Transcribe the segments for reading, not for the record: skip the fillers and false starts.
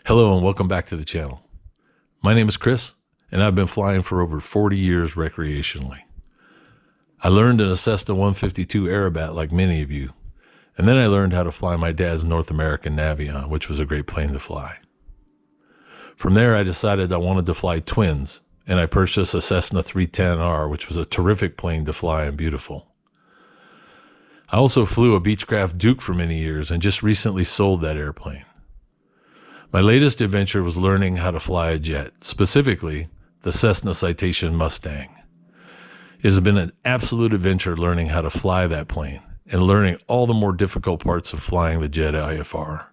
Hello and welcome back to the channel. My name is Chris and I've been flying for over 40 years recreationally. I learned in a Cessna 152 Aerobat like many of you, and then I learned how to fly my dad's North American Navion, which was a great plane to fly. From there I decided I wanted to fly twins, and I purchased a Cessna 310R, which was a terrific plane to fly and beautiful. I also flew a Beechcraft Duke for many years and just recently sold that airplane. My latest adventure was learning how to fly a jet, specifically the Cessna Citation Mustang. It has been an absolute adventure learning how to fly that plane and learning all the more difficult parts of flying the jet IFR.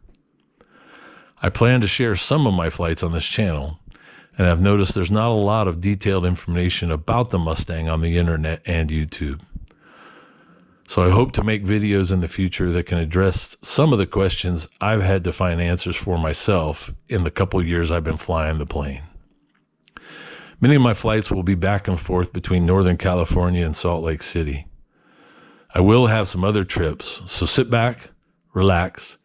I plan to share some of my flights on this channel, and I've noticed there's not a lot of detailed information about the Mustang on the internet and YouTube. So I hope to make videos in the future that can address some of the questions I've had to find answers for myself in the couple years I've been flying the plane. Many of my flights will be back and forth between Northern California and Salt Lake City. I will have some other trips, so sit back, relax,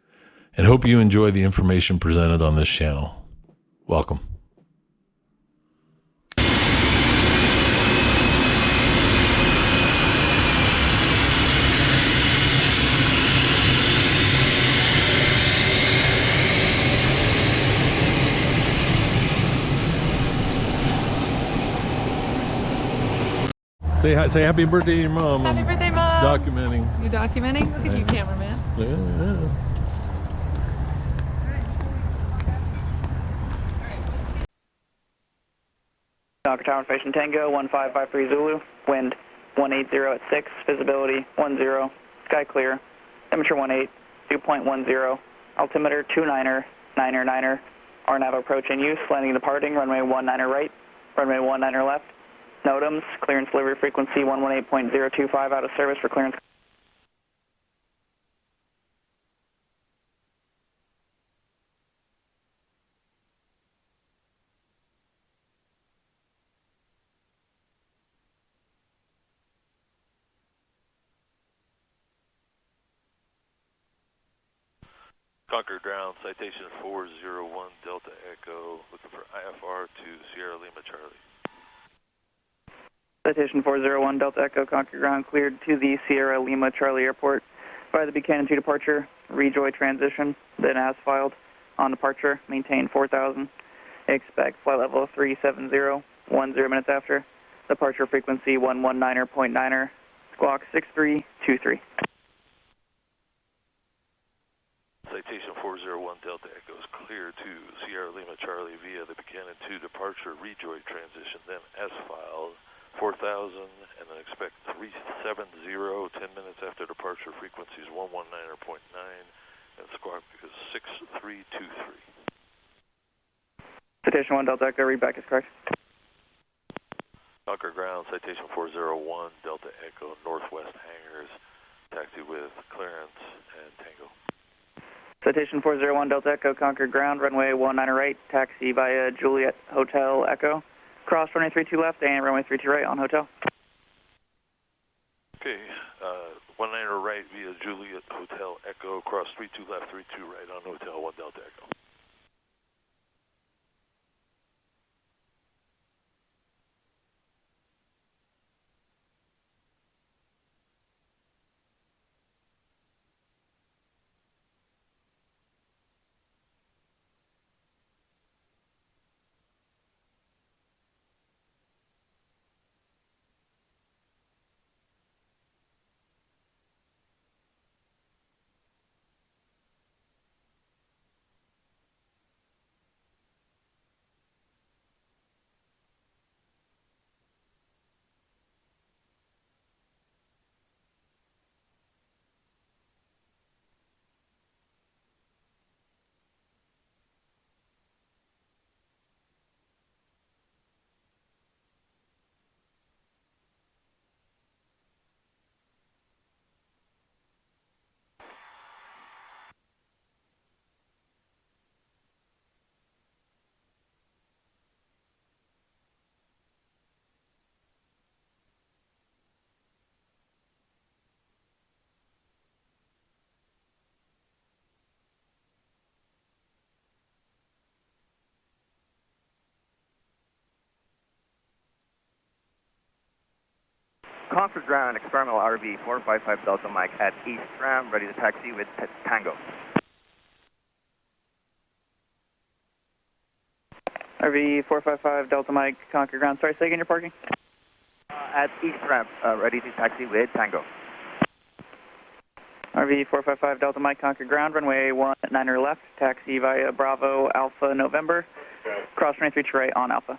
and hope you enjoy the information presented on this channel. Welcome. Say happy birthday to your mom. Happy birthday, Mom. Documenting. You documenting? Look at you, cameraman. Yeah. Knocker Tower Station Tango, 1553 Zulu, wind 180 at 6, visibility 10, sky clear, temperature 18, dew point 10, altimeter 29er, 9er, RNAV approach in use, landing departing, runway 19er right, runway 19er left, NOTAMs, clearance delivery frequency 118.025, out of service for clearance. Concord Ground, Citation 401 Delta Echo, looking for IFR to Sierra Lima Charlie. Citation 401 Delta Echo, Concord Ground, cleared to the Sierra Lima Charlie Airport by the Buchanan 2 departure, rejoy transition, then as filed. On departure, maintain 4,000. Expect flight level 370, 10 minutes after. Departure frequency 119.9er, squawk 6323. Citation 401 Delta Echo is clear to Sierra Lima Charlie via the Buchanan 2 departure, rejoy transition, then as filed, 4,000, and then expect 370, 10 minutes after departure, frequencies 119.9, and squawk is 6323. Citation 1 Delta Echo, read back is correct. Concord Ground, Citation 401 Delta Echo, northwest hangars, taxi with clearance and Tango. Citation 401 Delta Echo, Concord Ground, runway 19er right, taxi via Juliet Hotel Echo. Cross runway 32 left and runway 32 right on hotel. Okay, 19er right via Juliet Hotel Echo, cross 32 left, 32 right on hotel, 1 Delta Echo. Concord Ground, experimental RV 455 Delta Mike at East Ram, ready to taxi with Tango. RV 455 Delta Mike, Concord Ground. Sorry, say again, you're parking? At East Ram, ready to taxi with Tango. RV 455 Delta Mike, Concord Ground, runway 19 left, taxi via Bravo Alpha November, cross runway 3 to right on Alpha.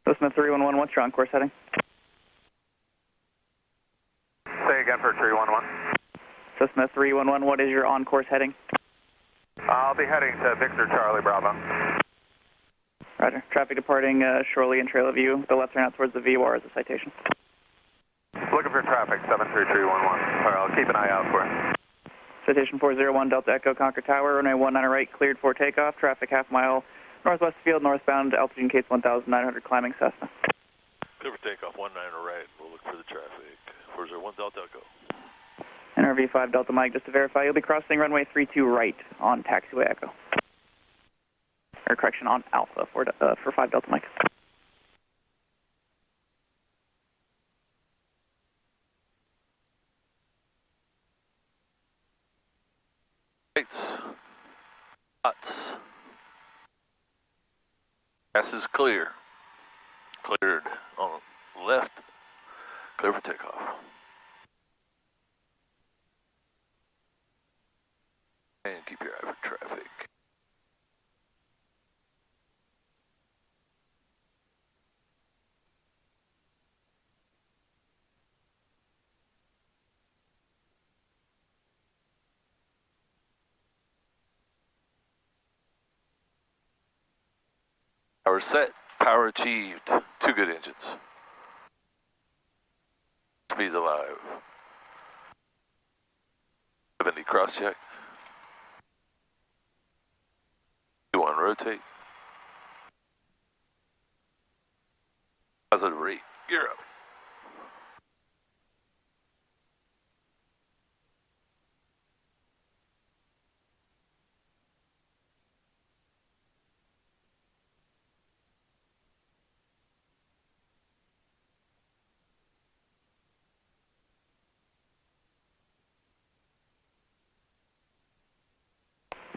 Cessna 311, what's your on-course heading? Say again for 311. Cessna 311, what is your on-course heading? I'll be heading to Victor Charlie Bravo. Roger. Traffic departing Shorely and Trail of View. The left turn out towards the VOR is a citation. Looking for traffic, 73311. Or I'll keep an eye out for it. Citation 401 Delta Echo Concord Tower, runway 19 right, cleared for takeoff. Traffic half mile northwest field, northbound, altitude case 1,900, climbing Cessna. Clear for takeoff, 19 right. We'll look for the traffic. 401 Delta Echo. NRV 5 Delta Mike, just to verify, you'll be crossing runway 32 right on taxiway Echo. Or correction, on Alpha for 5 Delta Mike. Lights. Lots. Gas is clear. Cleared on left. Clear for takeoff. And keep your eye for traffic. Power set, power achieved. 2 good engines. Speed's alive. 70 cross check. 2-1 rotate. Positive rate. Gear up.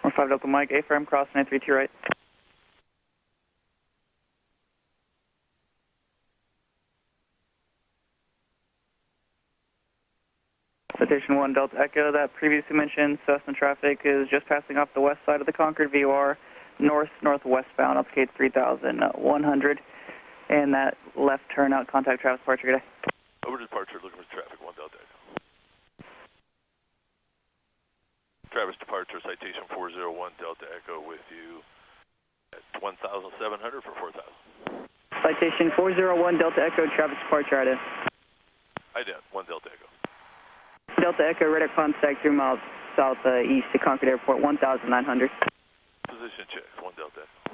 Or 5 Delta Mike, A-frame, cross 932 right. Citation 1 Delta Echo, that previously mentioned Cessna traffic is just passing off the west side of the Concord VOR, north-northwestbound, up to gate 3,100. And that left turnout, contact Travis departure, good day. Over departure, looking for traffic, 1 Delta Echo. Travis departure, citation 401 Delta Echo with you at 1,700 for 4,000. Citation 401 Delta Echo, Travis departure, right in. Ident, 1 Delta Echo. Delta Echo, radar contact 3 miles southeast to Concord Airport, 1,900. Position check, 1 Delta Echo.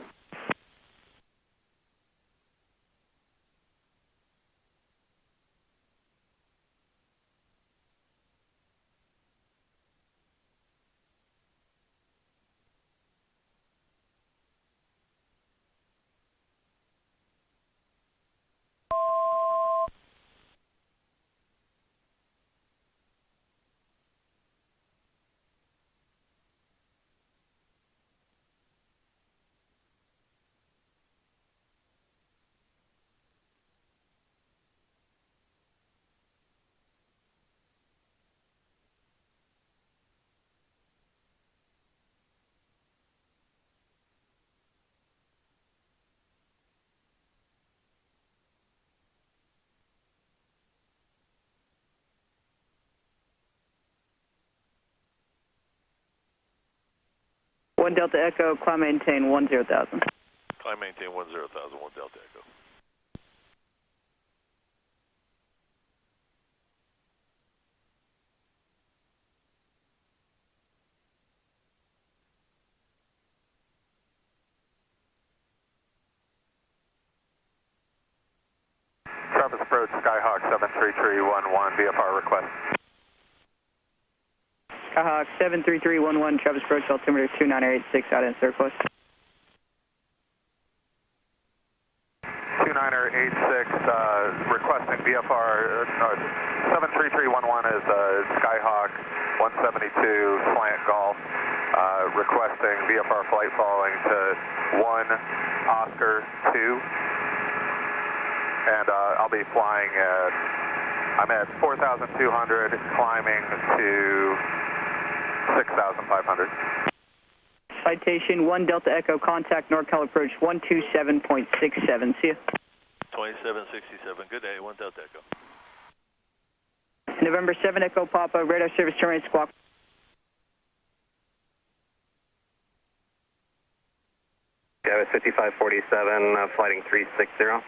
One Delta Echo, climb maintain 10,000. Climb maintain 10,000, 1 Delta Echo. Travis Travis approach, Skyhawk 73311, VFR request. Skyhawk 73311, Travis approach, altimeter 2986, out in surplus. 2986, requesting VFR, 73311 is Skyhawk 172, slant golf, requesting VFR flight following to 1 Oscar 2, and I'll be flying at, I'm at 4,200, climbing to 6,500. Citation 1 Delta Echo, contact NorCal approach 127.67. See ya. 2767, good day, 1 Delta Echo. November 7 Echo Papa, radar service terminated, squawk. Travis 5547, flighting 360.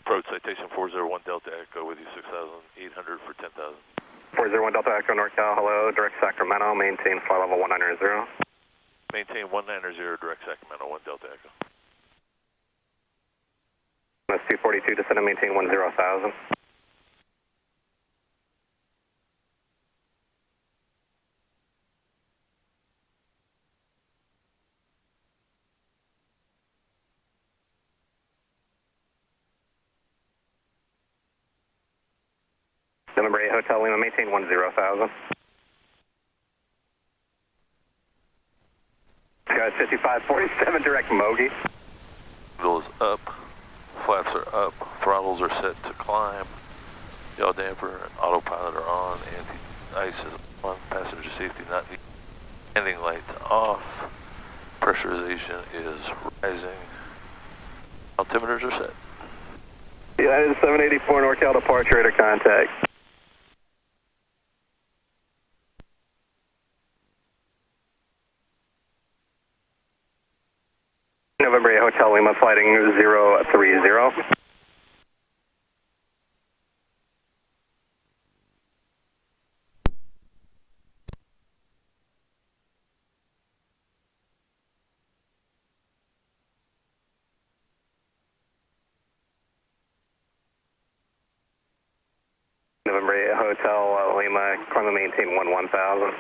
Approach Citation 401 Delta Echo with you 6,800 for 10,000. 401 Delta Echo NorCal, hello, direct Sacramento, maintain flight level 190. Maintain 190, direct Sacramento, 1 Delta Echo. That's 242, descend and maintain 10,000. November 8 Hotel Lima, maintain 10,000. Guys, 5547, direct Mogi. Wheel is up, flaps are up, throttles are set to climb, yaw damper and autopilot are on, anti-ice is on, passenger safety not needed, landing lights off, pressurization is rising, altimeters are set. United 784 NorCal departure, radar contact. November 8 Hotel Lima, flighting 030. November 8 Hotel Lima, climb and maintain 11,000.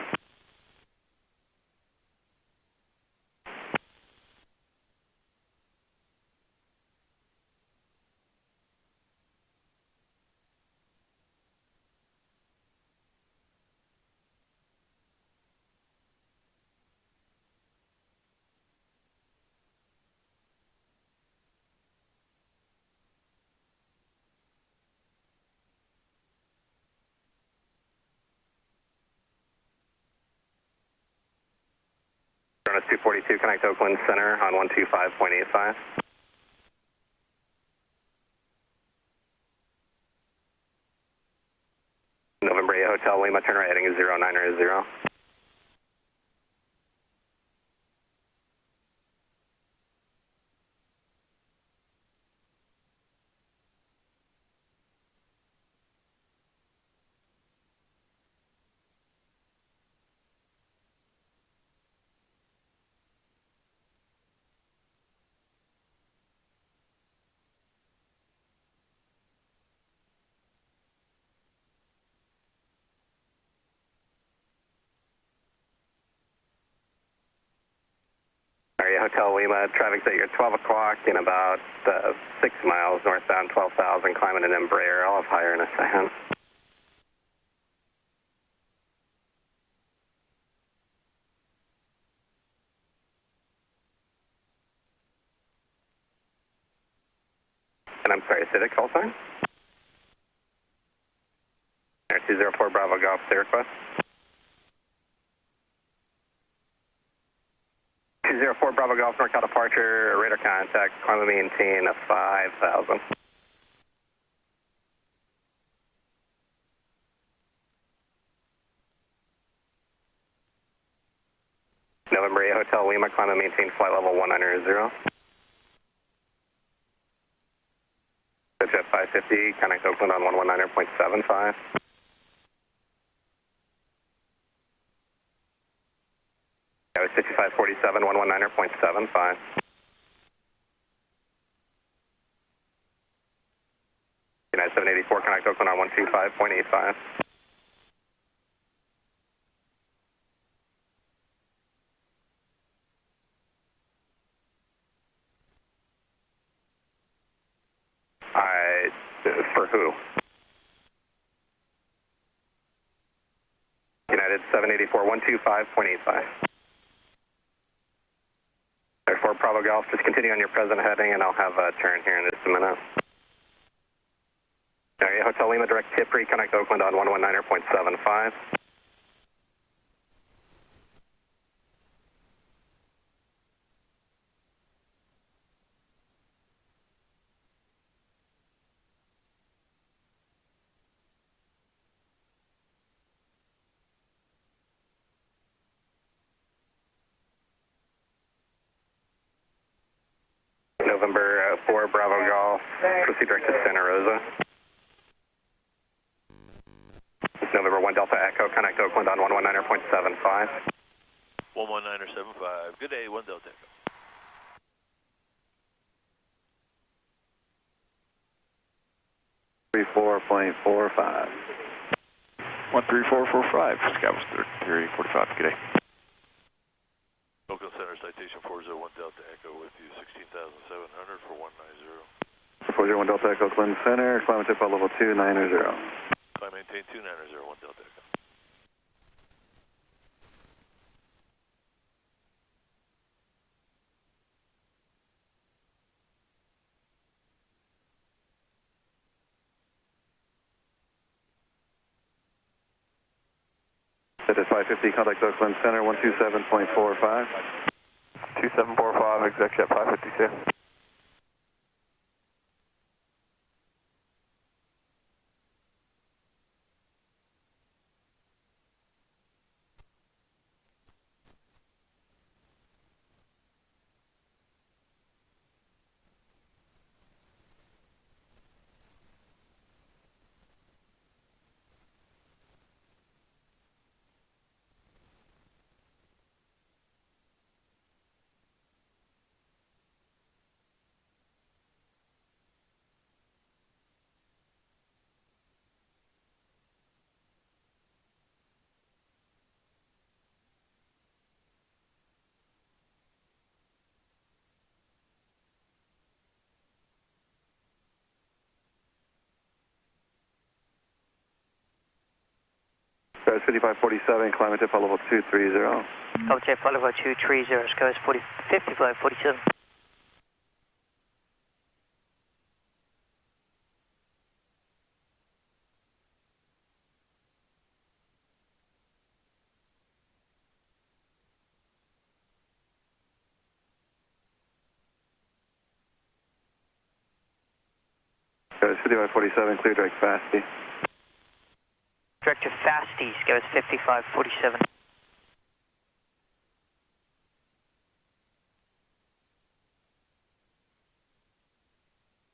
Furnace 242, connect Oakland Center on 125.85. November 8 Hotel Lima, turn right heading is 090. Hotel Lima, traffic's at your 12 o'clock in about 6 miles northbound, 12,000, climbing an Embraer. I'll have higher in a second. And I'm sorry, say that call sign? 204 Bravo Golf, stay request. 204 Bravo Golf, NorCal departure, radar contact, climb and maintain 5,000. November 8 Hotel Lima, climb and maintain flight level 190. Jet 550, connect Oakland on 119.75. was 5547, 119.75. United 784, connect Oakland on 125.85. For who? United 784, 125.85. Therefore, Bravo Golf, just continue on your present heading and I'll have a turn here in just a minute. Alright, Hotel Lima, direct tip, reconnect Oakland on 119.75. November 4, Bravo Golf, proceed direct to Santa Rosa. November 1, Delta Echo, connect Oakland on 119.75. 119.75. Good day, 1 Delta Echo. .45. 13445, Scouts 345, good day. Oakland Center, Citation 401 Delta Echo with you, 16,700 for 190. 401 Delta Echo, Oakland Center, climate tip level 290. Climb maintain 290, 1 Delta Echo. Set at 550, contact Oakland Center, 127.45. 2745, exec jet 552. Skies 5547, climate tip level 230. Climate tip level 230, Skies 5547. Skies 5547, clear direct Fasty. Direct to Fasty, Skies 5547.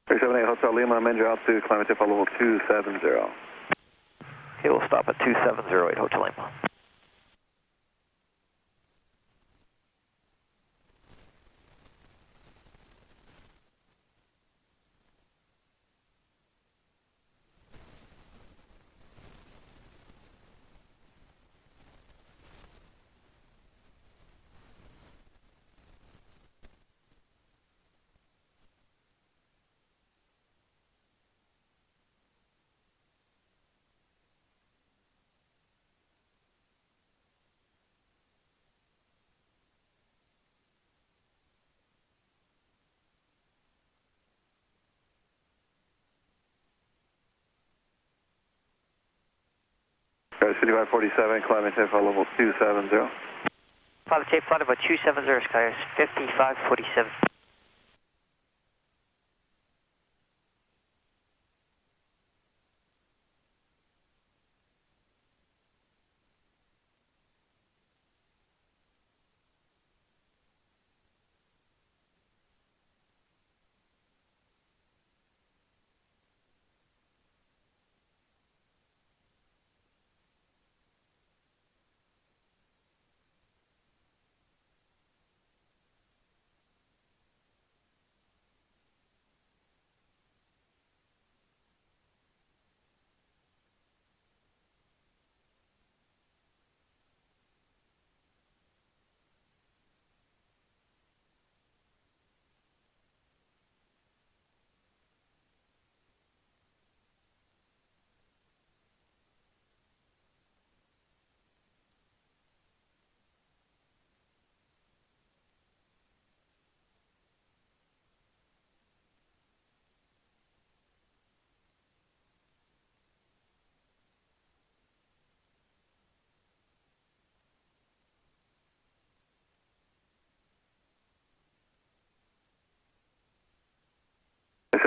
Hotel Lima, amend your altitude, climate tip level 270. Okay, we'll stop at 2708 Hotel Lima. Skies 5547, climate tip level 270. Climate tip level 270, Skies 5547.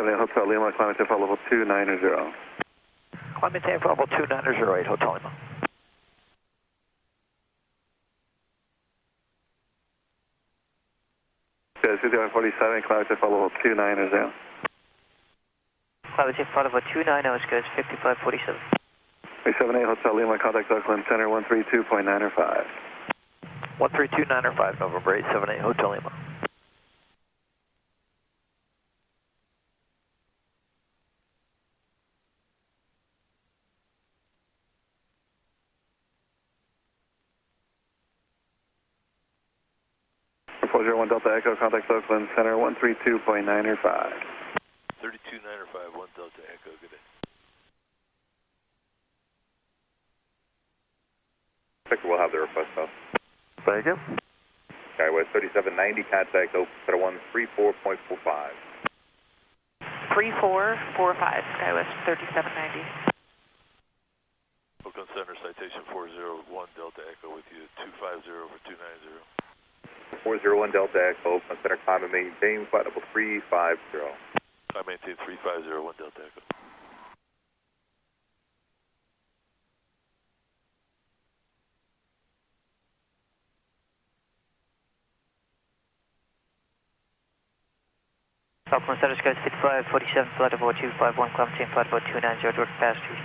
378 Hotel Lima, climb to level 290. Climb to level 2908, Hotel Lima. Okay, 5147, climb to level 290. Climb to level 290 is good, 5547. 378 Hotel Lima, contact Oakland Center 132.905. 132.905, November 878, Hotel Lima. Report 01 Delta Echo, contact Oakland Center 132.905. 3295, 1 Delta Echo, good day. We'll have the request though. Thank you. Skywest 3790, contact Oakland Center 134.45. 3445, Skywest 3790. Oakland Center, Citation 401 Delta Echo with you, 250 for 290. 401 Delta Echo, Oakland Center, climb and maintain flight level 350. I maintain 350, 1 Delta Echo. Oakland Center, Skywest 5547, flight level 251, climb maintain flight level 290, direct past you.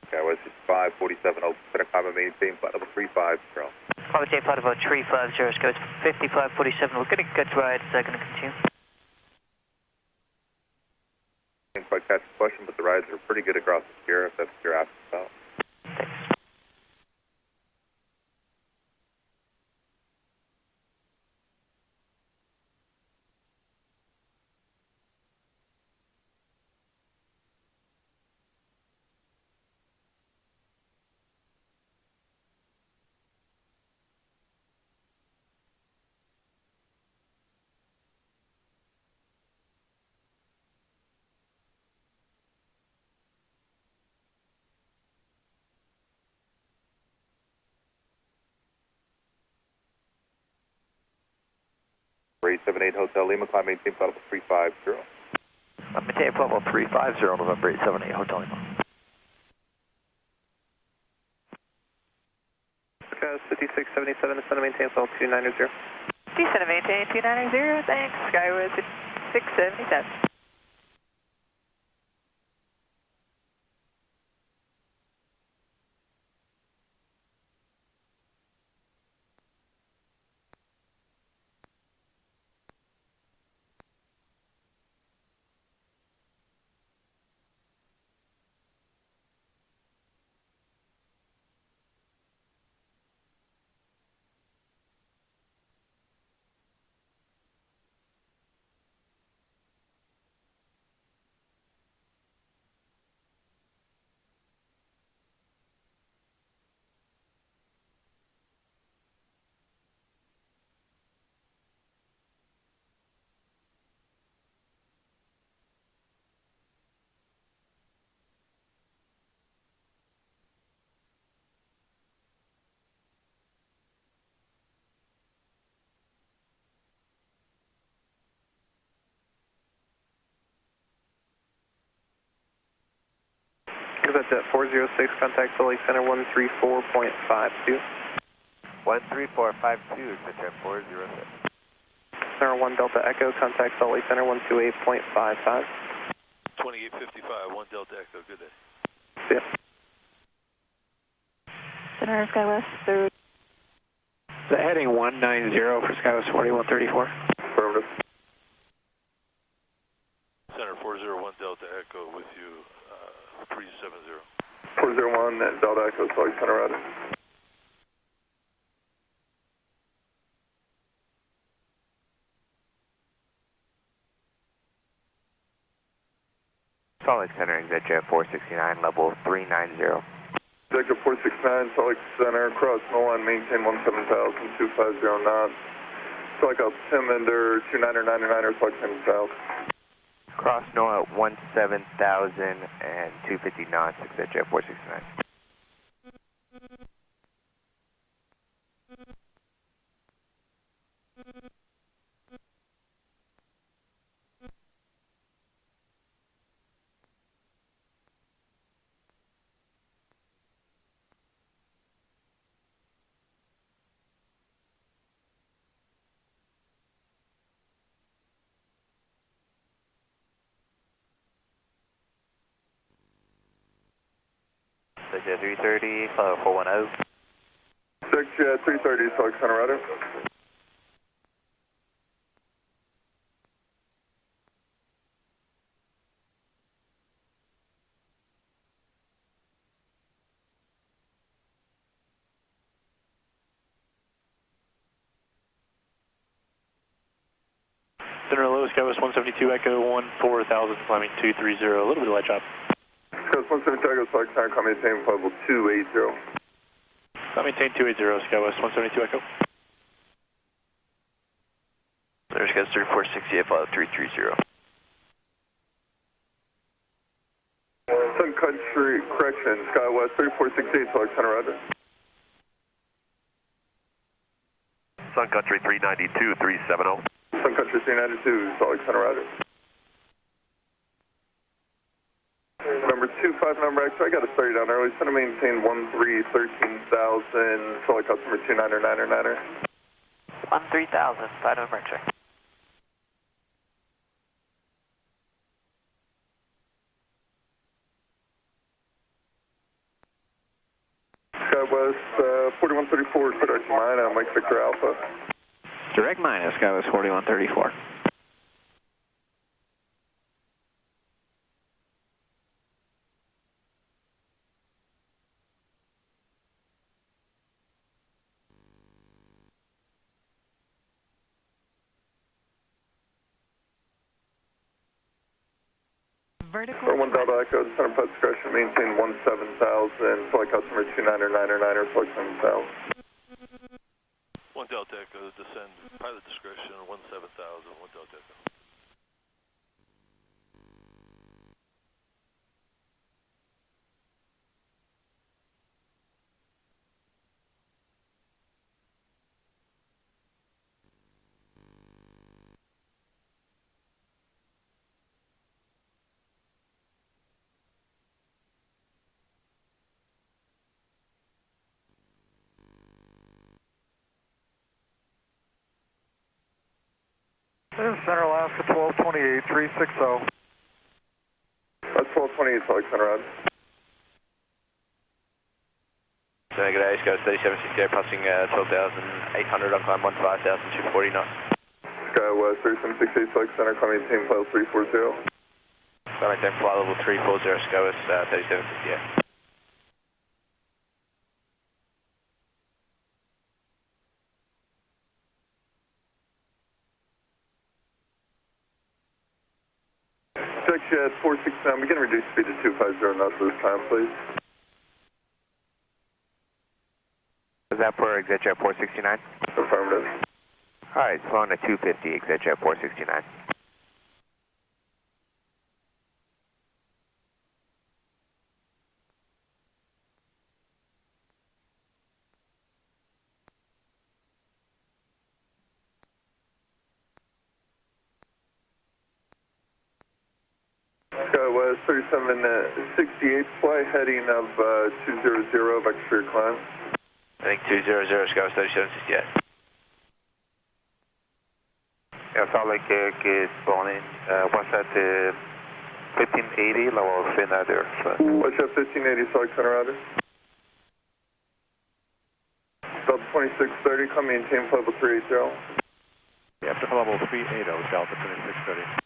Skywest 547, Oakland Center, climb and maintain flight level 350. Climb maintain flight level 350, Skywest 5547, we're getting a good ride, is that going to continue? Didn't quite catch the question, but the rides are pretty good across the Sierra, if that's what you're asking about. Thanks. For 878 Hotel Lima, climb maintain flight level 350. Climb maintain flight level 350, November 878, Hotel Lima. Skywest 5677, descend to maintain flight 290. Descend to maintain 290, thanks, Skywest 677. That's at 406, contact Salt Lake Center 134.52. 13452, Citation 406. Center 1 Delta Echo, contact Salt Lake Center 128.55. 2855, 1 Delta Echo, good day. See ya. Center Skywest third. The heading 190 for Skywest 4134. Affirmative. Center 401 Delta Echo with you, 370. 401 Delta Echo, Salt Lake Center, Roger. Salt Lake Center, executive 469, level 390. Executive 469, Salt Lake Center, cross no1, maintain 17,000, 250 knots. Salt Lake altimeter 2999 or Salt Lake Center south. Cross NOAA 17,000 and 250 knots, executive 469. Jet 330, 410. Jet 330, select center rudder. Center low, Skywest 172 Echo 14,000, climbing 230, a little bit of light chop. Skywest 172 Echo, select center, call maintain level 280. Maintain 280, Skywest 172 Echo. There's Skywest 3460, file 330. Sun Country, correction, Skywest 3468, select center rudder. Sun Country 392, 370. Sun Country 392, select center rudder. Number 25, number X, I got to start you down early. Center maintain 13,000, select customer 299er. 13,000, side number check. Skywest 4134, direct mine, Mike Victor Alpha. Direct minus, Skywest 4134. Vertical. 1 Delta Echo, center put discretion, maintain 17,000, select customer 299er, select 7,000. 1 Delta Echo, descend, pilot discretion, 17,000, 1 Delta Echo. This is Center Alaska 1228, 360. That's 1228, select center rod. Good day, Skywest 3760, passing 12,800 on climb 15,240 knots. Skywest 3768, select center, call maintain file 340. Maintain flight level 340, Skywest 3768. Jet 469, we can reduce speed to 250 knots this time, please. Is that for ExitJet 469? Affirmative. Alright, slowing to 250, ExitJet 469. Skywest 3768, fly heading of 200, vector for your climb. I think 200, Skywest 3768. Yeah, Salt Lake is spawning. What's that? 1580, level Finnader. Watch out 1580, select center rudder. Delta 2630, come maintain level 380. After level 380, Delta 2630.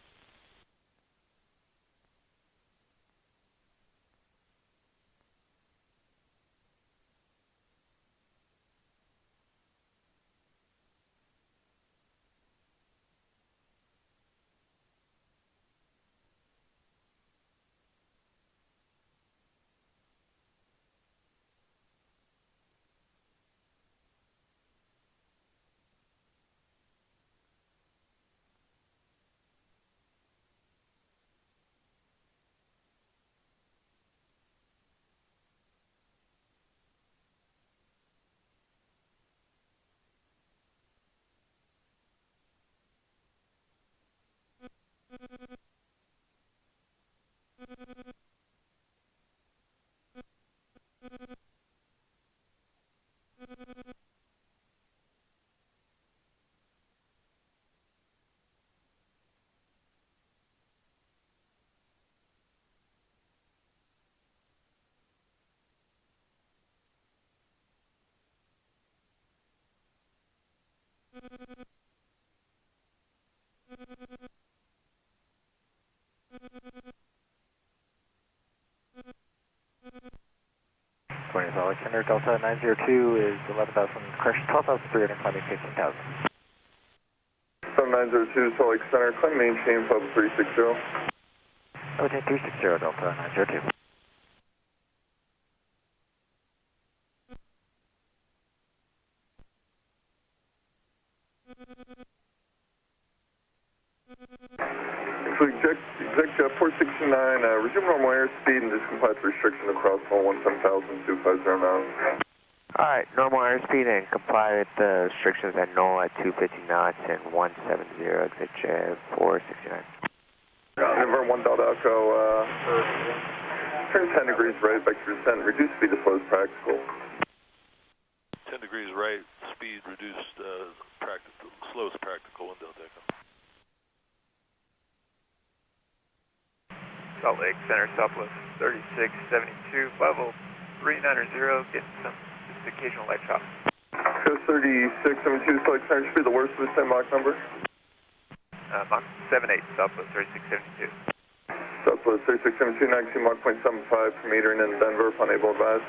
Alexander Delta 902 is 11,000, correction 12,300, climbing 15,000. 7902 Salt Lake Center, climb maintain level 360. Maintain 360 Delta 902. Exec jet 469, resume normal airspeed and just comply with restriction across all 17,000, 2509. Alright, normal airspeed and comply with the restrictions at NOL at 250 knots and 170, exit jet 469. November 1 Delta Echo, turn 10 degrees right, vector descent, reduce speed to slow as practical. 10 degrees right, speed reduced, slow as practical in Delta Echo. Salt Lake Center, Southwest 3672, level 390, getting some just occasional light chop. Coast 3672, Salt Lake Center, should be the worst of the same Mach number. Mach 78, Southwest 3672. Southwest 3672, 92 Mach 0.75 for metering in Denver, if unable to advise.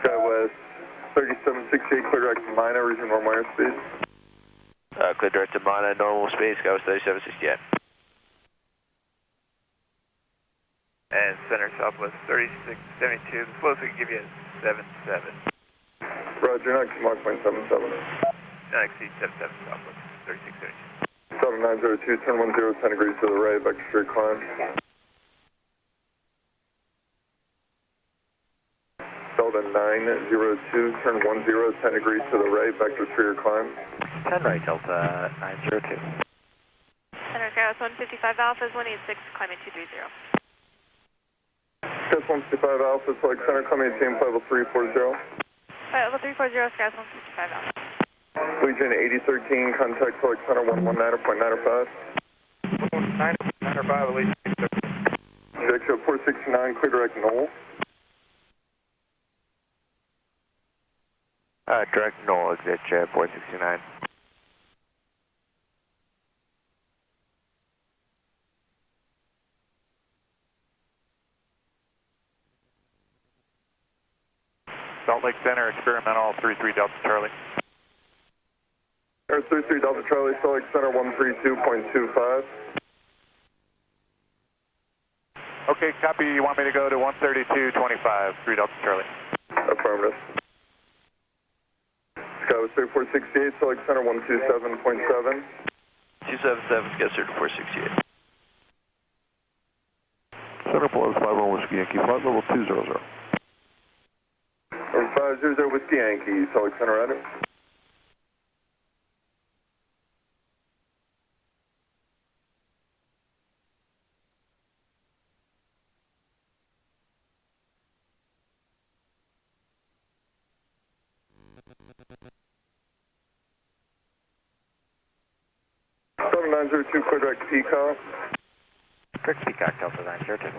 Skywest 3768, clear direct to Mina, resume normal airspeed. Clear direct to Mana, normal speed, Skywest 3768. And Center Southwest 3672, the slowest we can give you is 77. Roger, 92 Mach 0.77. Not exceed 77 Southwest 3672. 7902, turn 10, 10 degrees to the right, vector straight climb. Delta 902, turn 10, 10 degrees to the right, vector straight climb. 10 right, Delta 902. Center Skyros 155 Alpha is 186, climbing 230. Skyros 155 Alpha, Salt Lake Center, climbing team level 340. Level 340, Skyros 155 Alpha. Legion 8013, contact Salt Lake Center 119.905. 119.905, Legion 8013. Exit 469, clear direct Knoll. Direct Knoll, exit jet 469. Salt Lake Center, experimental 33 Delta Charlie. Air 33 Delta Charlie, Salt Lake Center 132.25. Okay, copy. You want me to go to 132.25, 3 Delta Charlie. Affirmative. Skywest 3468, Salt Lake Center 127.7. 277, get certain 468. Center Plus 51 Whiskey Yankee, flight level 200. 500 Whiskey Yankee, Salt Lake Center, ready. Seven 902, clear direct Peacock. Direct Peacock, Delta 902.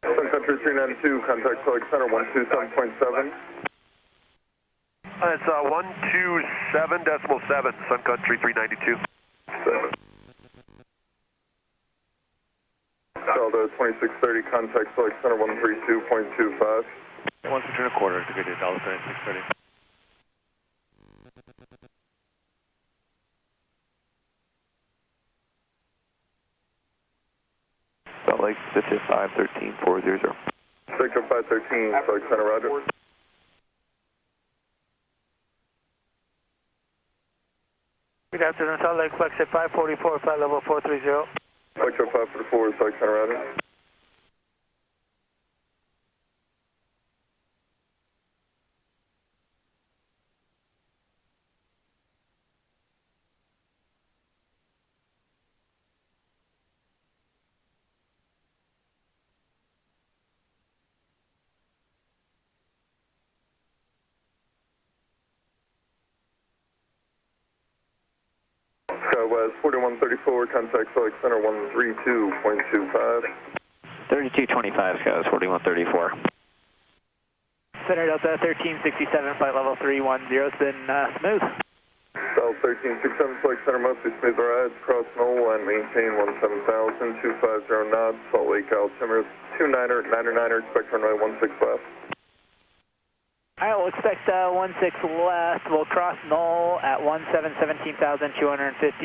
Sun Country 392, contact Salt Lake Center 127.7. It's 127.7, Sun Country 392. 7. Delta 2630, contact Salt Lake Center 132.25. 1.25 to get to Delta 2630. Salt Lake, Citation 513-400. Sector 513, Salt Lake Center, roger. Good afternoon, Salt Lake, flex at 544, flight level 430. Sector 544, Salt Lake Center, roger. West, 4134, contact Select Center 132.25. 3225, Skywards 4134. Center Delta 1367, flight level 310, it's been smooth. South 1367, Select Center, mostly smooth rides, cross NOLA and maintain 17,000, 250 knots, Salt Lake altimeter 29er, 99er, expect runway 16 left. Alright, we'll expect 16 left. We'll cross null at 17,250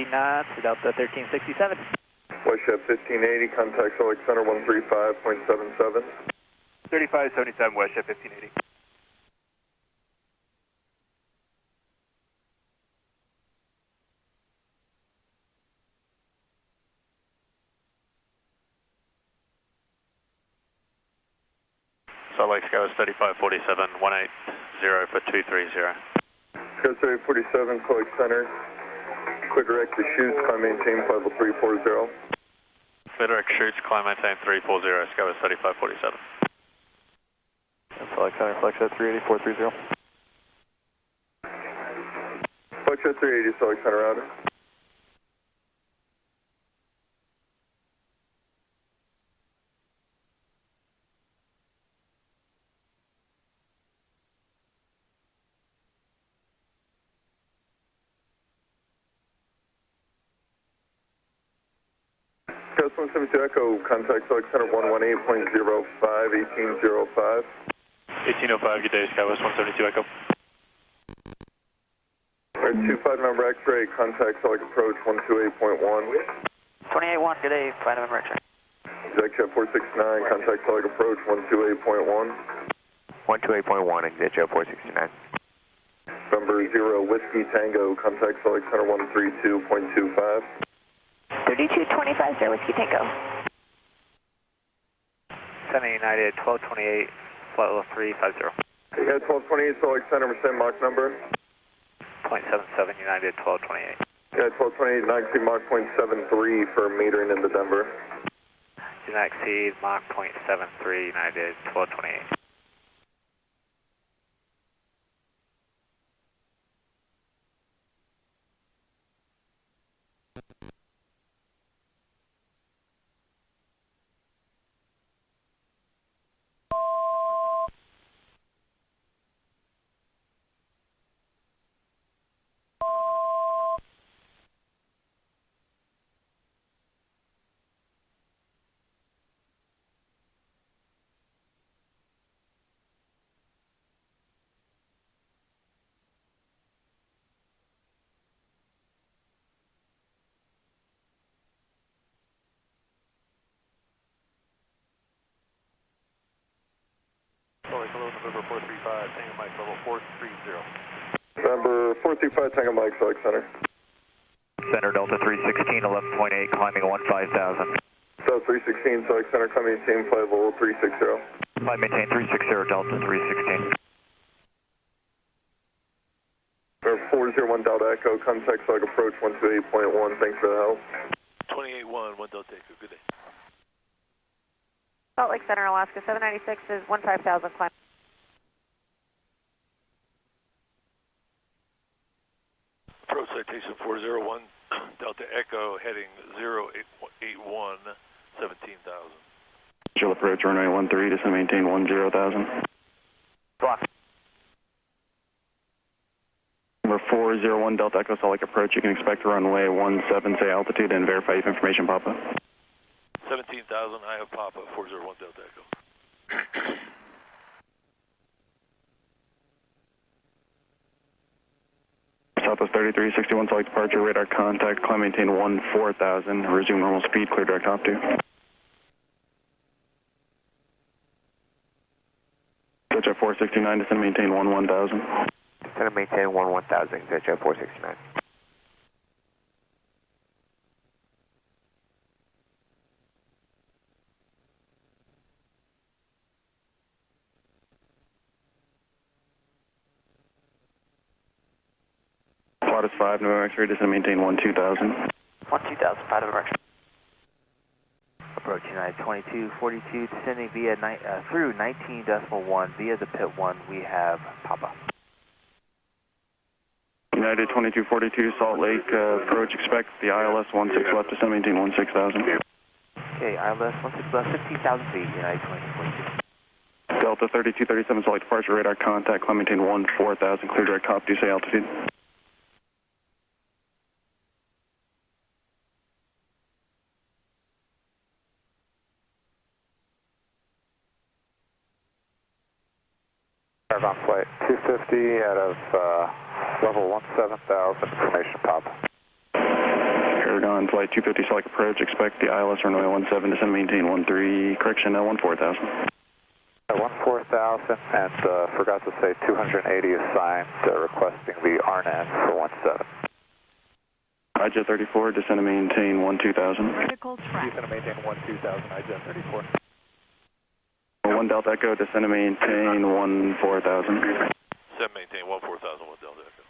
knots, Delta 1367. Westjet 1580, contact Select Center 135.77. 3577 Westjet 1580. Salt Lake Skywards 3547, 180 for 230. Skywards 47, Select Center, clear direct to chutes, climb maintain flight level 340. Clear direct shoots, climb maintain 340, Skywards 3547. Select Center, Flexjet 380, 430. Flexjet 380, Select Center router. Skywards 172 Echo, contact Select Center 118.05, 1805. 1805, good day, Skywards 172 Echo. Alright, 25 number X-ray, contact Select Approach 128.1. 28-1, good day, flight number X-ray. Executive 469, contact Select Approach 128.1. 128.1, Executive 469. Number 0, Whiskey Tango, contact Select Center 132.25. 3225, sir, Whiskey Tango. Center United 1228, flight level 350. Yeah, 1228, Select Center, same Mach number. 0.77 United 1228. Yeah, 1228, not exceed Mach 0.73 for metering into Denver. Do not exceed Mach 0.73 United 1228. Hello, November 435, Tango Mike level 430. Number 435, Tango Mike, Select Center. Center Delta 316, 11.8, climbing 15,000. South 316, Select Center, coming team flight level 360. Flight maintain 360, Delta 316. Number 401, Delta Echo, contact Select Approach 128.1, thanks for the help. 281, 1 Delta Echo, good day. Salt Lake Center, Alaska 796 is 15,000 climb. Approach citation 401, Delta Echo, heading 081, 17,000. Visual approach runway 13, just to maintain 10,000. Block. Number 401 Delta Echo, Salt Lake approach, you can expect runway 17, say altitude, and verify your information, Papa. 17,000, I have Papa, 401 Delta Echo. Southwest 3361, Salt Lake departure, radar contact, climb maintain 14,000, resume normal speed, clear direct op to. Switch at 469, descend maintain 11,000. Descend maintain 11,000, switch at 469. Plot is 5, November X-ray, descend maintain 12,000. 12,000, 5 November X-ray. Approach United 2242, descending via through 19.1 via the pit 1, we have Papa. United 2242, Salt Lake, approach, expect the ILS 16 left, descend maintain 16,000. Okay, ILS 16 left, 15,000 feet, United 2242. Delta 3237, Salt Lake departure, radar contact, climb maintain 14,000, clear direct top, do say altitude. On flight 250 out of level 17,000, information pop. Paragon, flight 250, Salt Lake approach, expect the ILS runway 17, descend maintain 13, correction, 14,000. 14,000, and forgot to say 280 assigned, requesting the RNAV for 17. IJet 34, descend and maintain 12,000. Vertical track. Descend and maintain 12,000, IJet 34. 1 Delta Echo, descend and maintain 14,000. Descend maintain 14,000 with Delta Echo.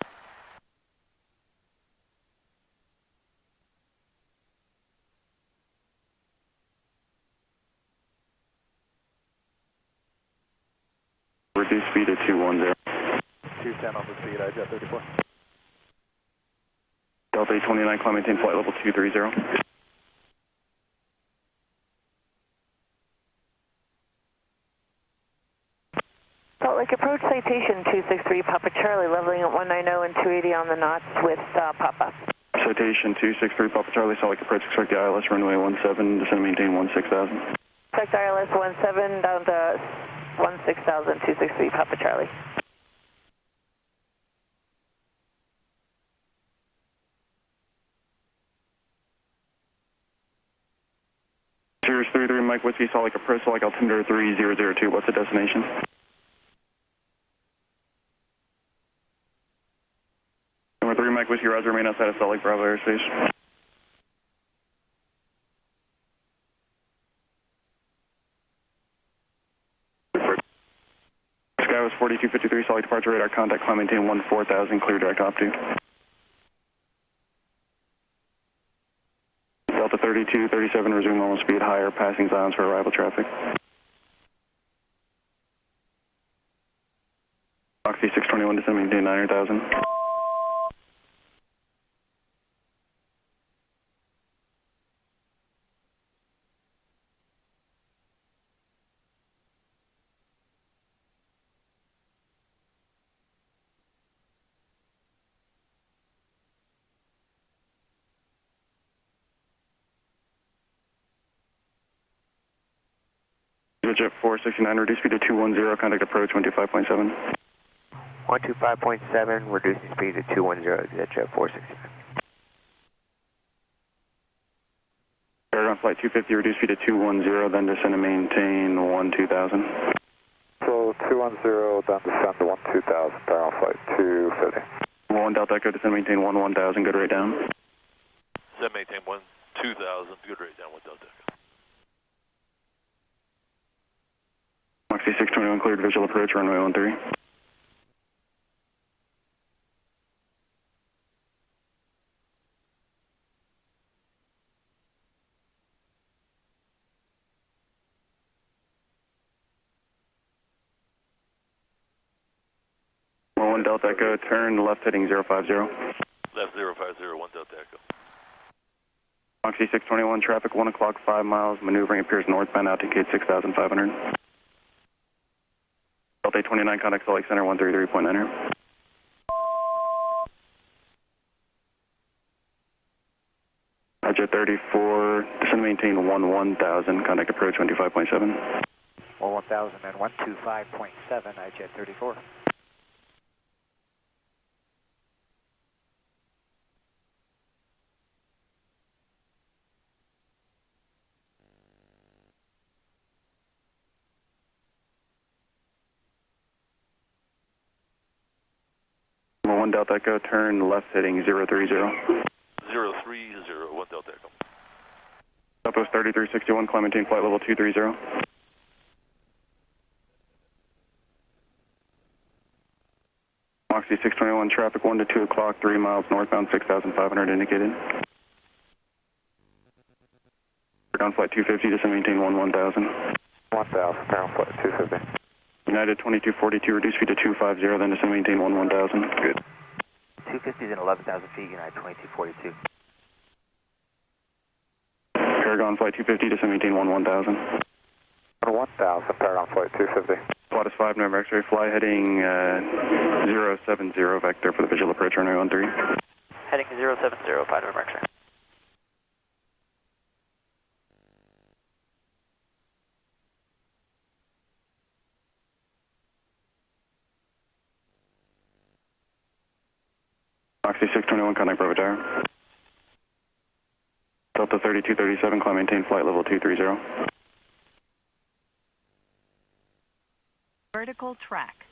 Reduce speed at 210. 210 on the speed, IJet 34. Delta 829, climb maintain flight level 230. Salt Lake approach, Citation 263, Papa Charlie, leveling at 190 and 280 on the knots with Papa. Citation 263, Papa Charlie, Salt Lake approach, expect the ILS runway 17, descend and maintain 16,000. Expect ILS 17 down to 16,000, 263, Papa Charlie. Sirius 33, Mike Whiskey, Salt Lake approach, Salt Lake altimeter 3002, what's the destination? Number 3, Mike Whiskey, Roger, remain outside of Salt Lake Bravo airspace. Sky was 4253, Salt Lake departure radar contact, climb maintain 14,000, clear direct op to. Delta 3237, resume normal speed, higher, passing silence for arrival traffic. Oxy 621, descend maintain 900,000. Jet 469, reduce speed to 210, contact approach 125.7. 125.7, reducing speed to 210, Jet 469. Paragon flight 250, reduce speed to 210, then descend and maintain 12,000. So 210, then descend to 12,000, Paragon flight 250. 1 Delta Echo, descend maintain 11,000, good rate down. Descend maintain 12,000, good rate down with Delta Echo. Oxy 621, cleared visual approach, runway 13. One Delta Echo, turn left heading 050. Left 050, 1 Delta Echo. Oxy 621, traffic 1 o'clock, 5 miles, maneuvering appears northbound, altitude 6,500. Delta 29, contact Salt Lake Center 133.9. Jet 34, descend maintain 11,000, contact approach 25.7. 1,000 and 125.7, IJet 34. Delta Echo, turn left heading 030. 030, 1 Delta Echo. Southwest 3361, climb maintain flight level 230. Oxy 621, traffic 1 to 2 o'clock, 3 miles northbound, 6,500 indicated. Ground flight 250, descend maintain 11,000. 1,000, ground flight 250. United 2242, reduce speed to 250, then descend maintain 11,000. Good. 250 is in 11,000 feet, United 2242. Paragon Flight 250, descend maintain 1000. 1000, Paragon Flight 250. Plot is 5, November X-ray, fly heading 070 vector for the visual approach runway 13. Heading 070, 5 November X-ray. Oxy 621, contact Bravo Tower. Delta 3237, climb maintain flight level 230. Vertical track.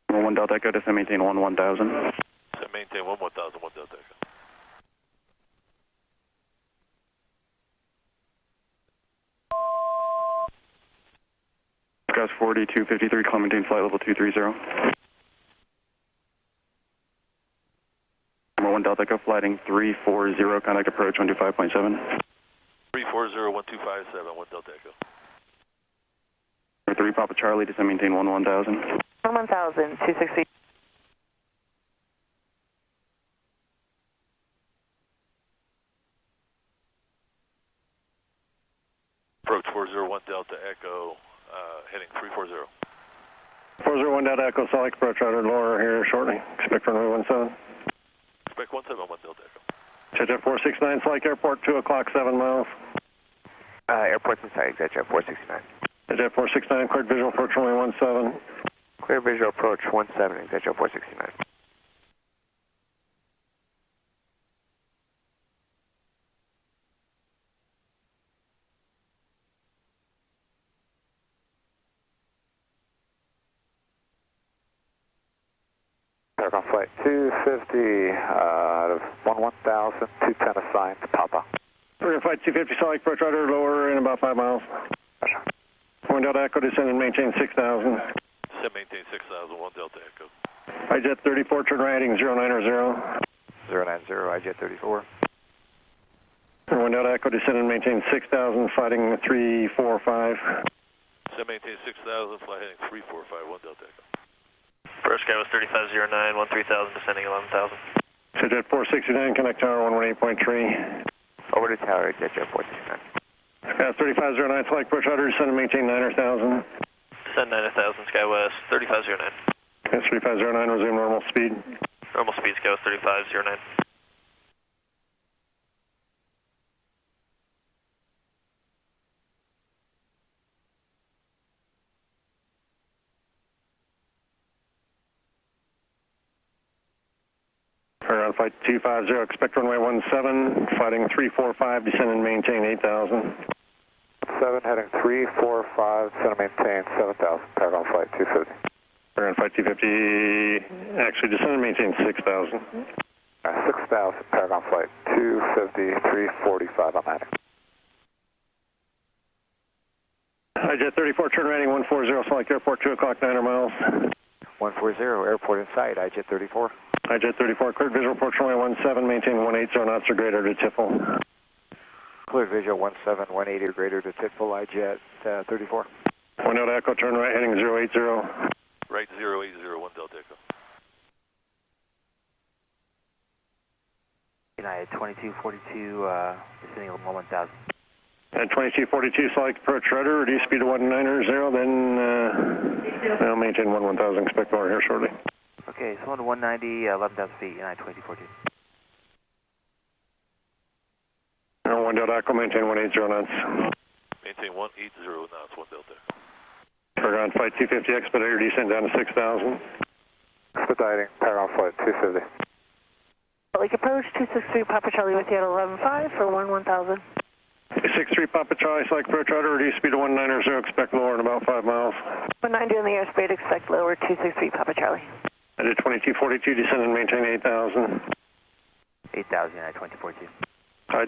One Delta Echo, descend maintain 1000. Descend maintain 1000, 1 Delta Echo. Gus 4253, climb maintain flight level 230. Number 1 Delta Echo, flighting 340, contact approach 125.7. 340, 1257, 1 Delta Echo. Number 3 Papa Charlie, descend maintain 1000. 1000, 260. Approach 401 Delta Echo, heading 340. 401 Delta Echo, Salt Lake approach rudder lower here shortly. Expect runway 17. Expect 171 Delta Echo. Jet 469, Salt Lake Airport, 2 o'clock, 7 miles. Airport's inside, Jet 469. Jet 469, cleared visual approach runway 17. Clear visual approach 17, Jet 469. Paragon Flight 250, out of 1000, 210 assigned to Papa. We're going to flight 250, Salt Lake approach rudder lower in about 5 miles. 1 Delta Echo, descend and maintain 6000. Descend maintain 6000, 1 Delta Echo. Jet 34, turn right heading 090. 090, Jet 34. 1 Delta Echo, descend and maintain 6000, fighting 345. Descend maintain 6000, fly heading 345, 1 Delta Echo. First guy was 3509, 13,000, descending 11,000. Jet 469, connect tower 118.3. Over to tower, Jet 469. Sky 3509, Salt Lake approach rudder, descend and maintain 9000. Descend 90,000, SkyWest 3509. That's 3509, resume normal speed. Normal speed, SkyWest 3509. Paragon Flight 250, expect runway 17, fighting 345, descend and maintain 8000. 7 heading 345, descend and maintain 7000, Paragon Flight 250. Paragon Flight 250, actually descend and maintain 6000. 6000, Paragon Flight 250, 345, I'm landing. Jet 34, turn right heading 140, Salt Lake Airport, 2 o'clock, 900 miles. 140, airport in sight, Jet 34. Jet 34, cleared visual approach runway 17, maintain 180 knots or greater to TIFL. Cleared visual 17, 180 or greater to TIFL, Jet 34. 1 Delta Echo, turn right heading 080. Right 080, 1 Delta Echo. United 2242, descending 1000. At 2242, Salt Lake approach rudder, reduce speed to 190, then I'll maintain 1000, expect more here shortly. Okay, so on to 190, 11,000 feet, United 2242. 1 Delta Echo, maintain 180 knots. Maintain 180 knots, 1 Delta Echo. Paragon Flight 250, expedite your descent down to 6000. Expediting, Paragon Flight 250. Salt Lake approach 263, Papa Charlie with you at 11.5 for 1000. 63 Papa Charlie, Salt Lake approach rudder, reduce speed to 190, expect lower in about 5 miles. 190 on the airspeed, expect lower 263 Papa Charlie. I did 2242, descend and maintain 8000. 8000, United 2042.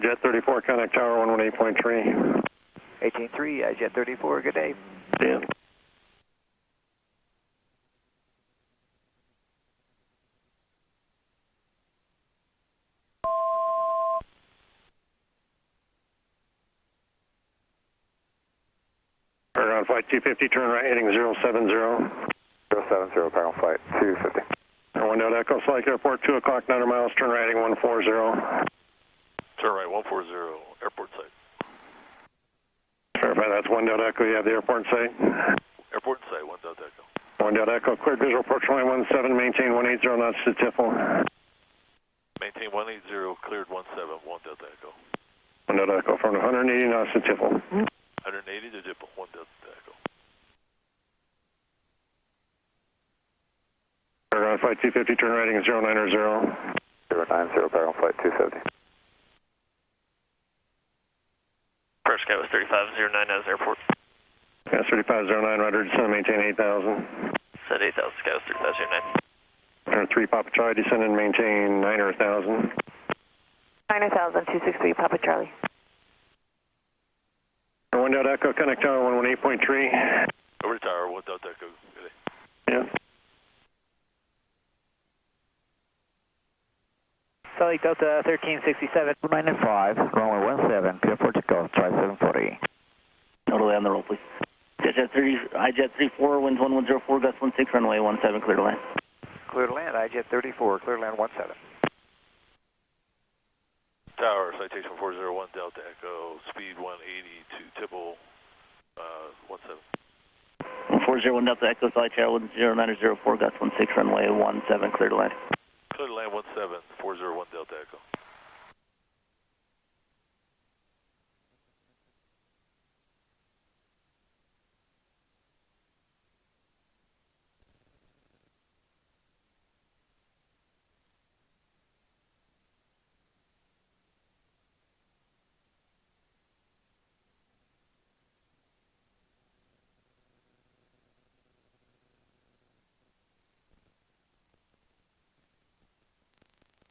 Jet 34, contact tower 118.3. 183, Jet 34, good day. Yeah. Flight 250, turn right heading 070. 070, Paragon Flight 250. One Delta Echo, Select Airport, 2 o'clock, 900 miles, turn right heading 140. Turn right 140, airport site. Verify that's 1 Delta Echo, you have the airport site. Airport site, 1 Delta Echo. 1 Delta Echo, cleared visual approach runway 17, maintain 180 knots to Tiffle. Maintain 180, cleared 17, 1 Delta Echo. 1 Delta Echo, from 180 knots to Tiffle. 180 to Dipple, 1 Delta Echo. Paragon Flight 250, turn right heading 090. 090, Paragon Flight 250. Pressure Sky was 35090 as airport. Yeah, 3509, Roger, descend, maintain 8000. Set 8000, Sky was 35009. Turn 3, Papa Charlie, descend and maintain 9000. 9000, 263, Papa Charlie. 1 Delta Echo, connect tower 118.3. Over to tower, 1 Delta Echo. Good day. Yeah. Salt Lake Delta 1367. 95, runway 17, clear for takeoff, try 740. Totally on the roll, please. IJet 34, winds 1104, gust 16, runway 17, clear to land. Clear to land, IJet 34, clear to land 17. Tower, Citation 401, Delta Echo, speed 180 to Tipple, 17. 401 Delta Echo, Sally Tower, 109004, gust 16, runway 17, clear to land. Clear to land 17, 401 Delta Echo.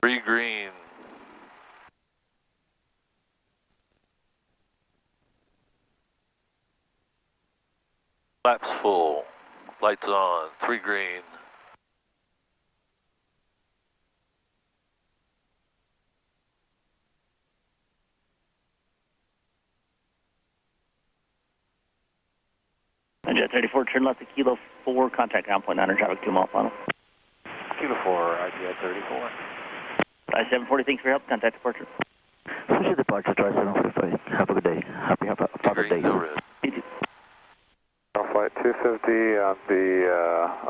Three green. Flaps full. Lights on. 3 green. IJet 34, turn left to Kilo 4, contact ground point 900, traffic 2 mile final. Kilo 4, IJet 34. I-740, thanks for your help. Contact departure. Switch departure, try 745. Have a good day. Happy Father's Day. No red. You too. Flight 250 on the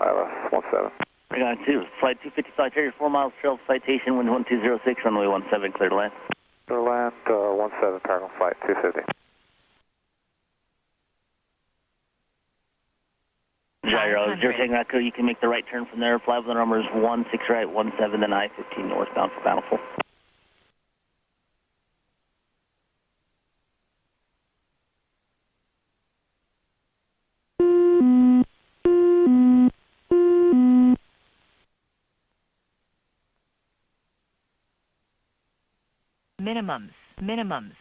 ILS 17. Bring on 2, flight 250, flight carrier 4 miles, trail citation, wind 1206, runway 17, clear to land. Clear to land 17, Paragon Flight 250. Gyro, 0 taking Echo, you can make the right turn from there. Fly with the numbers 16 right, 17, then I-15 northbound for Bountiful. Minimums.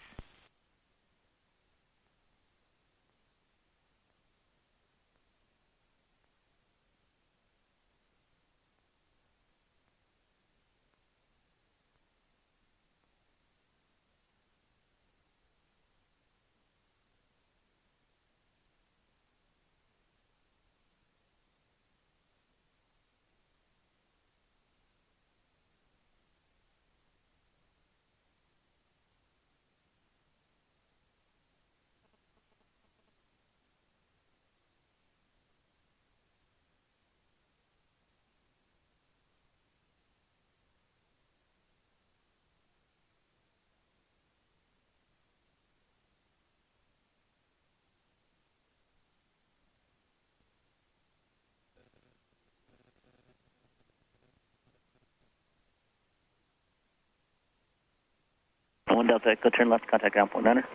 One Delta Echo, turn left, contact ground point 900.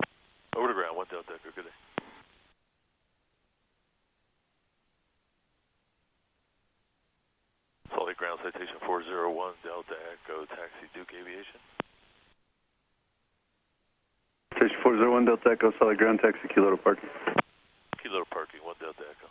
Over to ground, 1 Delta Echo. Good day. Salt Lake ground, Citation 401, Delta Echo, taxi Duke Aviation. Station 401, Delta Echo, solid ground, taxi, Kilo to parking. Kilo to parking, 1 Delta Echo.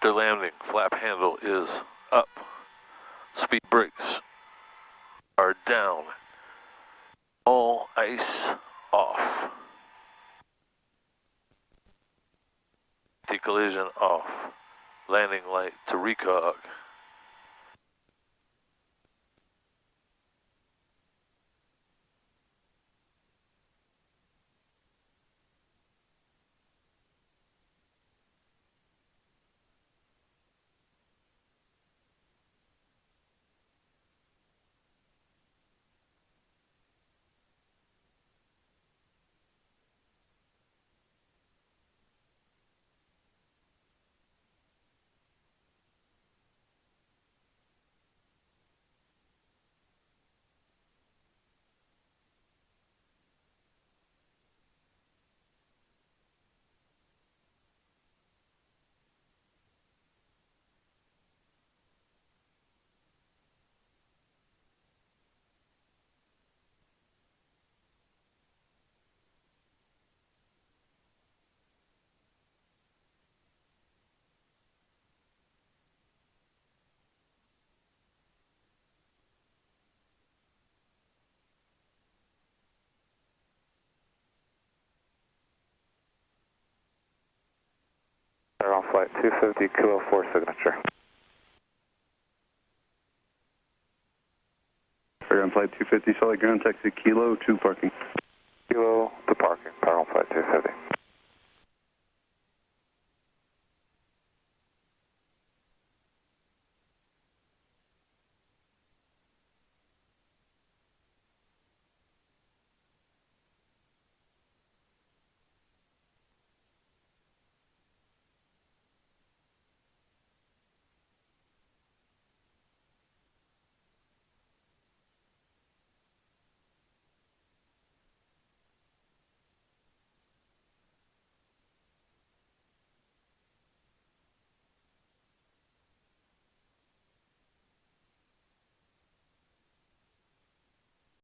After landing, flap handle is up. Speed brakes are down. All ice off. Anti-collision off. Landing light to recog. They're on flight 250, Kilo 4 signature. They're on flight 250, solid ground taxi, Kilo 2 parking. Kilo to park.